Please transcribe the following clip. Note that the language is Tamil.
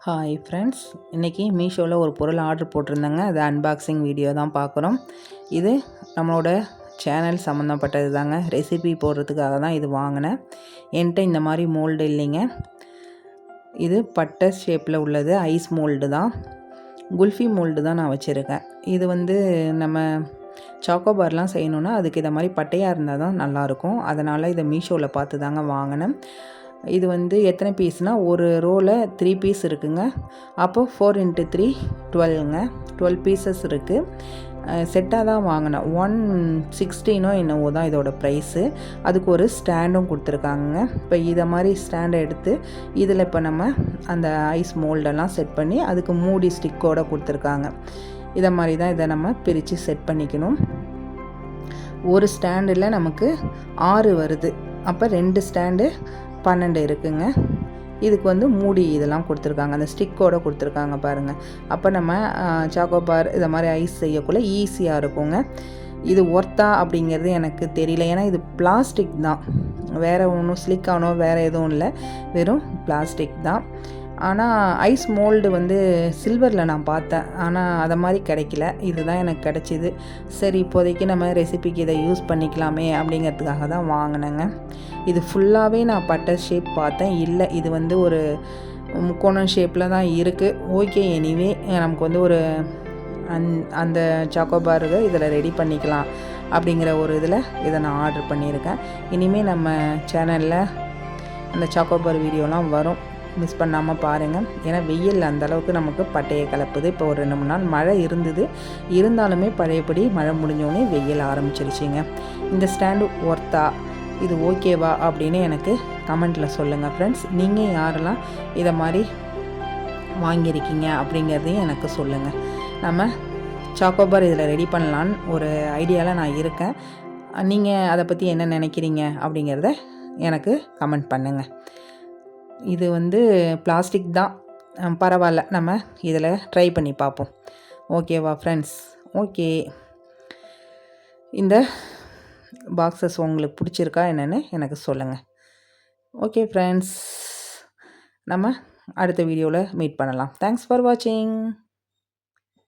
ஹாய் ஃப்ரெண்ட்ஸ், இன்றைக்கி மீஷோவில் ஒரு பொருள் ஆர்டர் போட்டிருந்தேங்க. அது அன்பாக்சிங் வீடியோ தான் பார்க்குறோம். இது நம்மளோட சேனல் சம்மந்தப்பட்டது தாங்க. ரெசிபி போடுறதுக்காக தான் இது வாங்கினேன். என்கிட்ட இந்த மாதிரி மோல்டு இல்லைங்க. இது பட்டை ஷேப்பில் உள்ளது, ஐஸ் மோல்டு தான். குல்ஃபி மோல்டு தான் நான் வச்சுருக்கேன். இது நம்ம சாக்கோபார்லாம் செய்யணுன்னா அதுக்கு இதை மாதிரி பட்டையாக இருந்தால் தான் நல்லாயிருக்கும். அதனால் இதை மீஷோவில் பார்த்து தாங்க வாங்கினேன். இது எத்தனை பீஸ்னால் ஒரு ரோவில் 3 பீஸ் இருக்குங்க. அப்போ 4x3 12ங்க. 12 பீசஸ் இருக்குது. செட்டாக தான் வாங்கினேன். 116 என்னவோ தான் இதோட ப்ரைஸு. அதுக்கு ஒரு ஸ்டாண்டும் கொடுத்துருக்காங்க. இப்போ இதை மாதிரி ஸ்டாண்டை எடுத்து இதில் இப்போ நம்ம அந்த ஐஸ் மோல்டெல்லாம் செட் பண்ணி அதுக்கு மூடி ஸ்டிக்கோடு கொடுத்துருக்காங்க. இதை மாதிரி தான் இதை நம்ம பிரித்து செட் பண்ணிக்கணும். ஒரு ஸ்டாண்டில் நமக்கு 6 வருது. அப்போ 2 ஸ்டாண்டு 12 இருக்குங்க. இதுக்கு மூடி இதெல்லாம் கொடுத்துருக்காங்க, அந்த ஸ்டிக்கோடு கொடுத்துருக்காங்க பாருங்கள். அப்போ நம்ம சாக்கோபார் இதை மாதிரி ஐஸ் செய்யக்குள்ள ஈஸியாக இருக்குங்க. இது ஒர்த்தா அப்படிங்கிறது எனக்கு தெரியல. ஏன்னா இது பிளாஸ்டிக் தான், வேறு ஒன்றும் ஸ்லிக்கானோ வேறு எதுவும் இல்லை, வெறும் பிளாஸ்டிக் தான். ஆனால் ஐஸ் மோல்டு சில்வரில் நான் பார்த்தேன், ஆனால் அதை மாதிரி கிடைக்கல. இதுதான் எனக்கு கிடச்சிது. சரி, இப்போதைக்கு நம்ம ரெசிபிக்கு இதை யூஸ் பண்ணிக்கலாமே அப்படிங்கிறதுக்காக தான் வாங்கினேங்க. இது ஃபுல்லாகவே நான் பட்டை ஷேப் பார்த்தேன், இல்லை இது ஒரு முக்கோணம் ஷேப்பில் தான் இருக்குது. ஓகே, எனிவே நமக்கு ஒரு அந்த சாக்கோபாருக்கு இதில் ரெடி பண்ணிக்கலாம் அப்படிங்கிற ஒரு இதில் இதை நான் ஆர்டர் பண்ணியிருக்கேன். இனிமேல் நம்ம சேனலில் அந்த சாக்கோபார் வீடியோலாம் வரும், மிஸ் பண்ணாமல் பாருங்கள். ஏன்னா வெயில் அந்தளவுக்கு நமக்கு பட்டையை கலப்புது. இப்போ ஒரு 2-3 நாள் மழை இருந்தது, இருந்தாலுமே பழையபடி மழை முடிஞ்சோடனே வெயில் ஆரம்பிச்சிருச்சிங்க. இந்த ஸ்டாண்டு ஒர்த்தா, இது ஓகேவா அப்படின்னு எனக்கு கமெண்ட்டில் சொல்லுங்கள் ஃப்ரெண்ட்ஸ். நீங்கள் யாரெல்லாம் இதை மாதிரி வாங்கியிருக்கீங்க அப்படிங்கிறதையும் எனக்கு சொல்லுங்கள். நம்ம சாக்கோபார் இதில் ரெடி பண்ணலான்னு ஒரு ஐடியாவில் நான் இருக்கேன். நீங்கள் அதை பற்றி என்ன நினைக்கிறீங்க அப்படிங்கிறத எனக்கு கமெண்ட் பண்ணுங்கள். இது பிளாஸ்டிக் தான், பரவாயில்ல, நம்ம இதில் ட்ரை பண்ணி பார்ப்போம். ஓகேவா ஃப்ரெண்ட்ஸ்? ஓகே, இந்த பாக்ஸஸ் உங்களுக்கு பிடிச்சிருக்கா என்னென்னு எனக்கு சொல்லுங்கள். ஓகே ஃப்ரெண்ட்ஸ், நம்ம அடுத்த வீடியோவில் மீட் பண்ணலாம். தேங்க்ஸ் ஃபார் வாட்சிங்.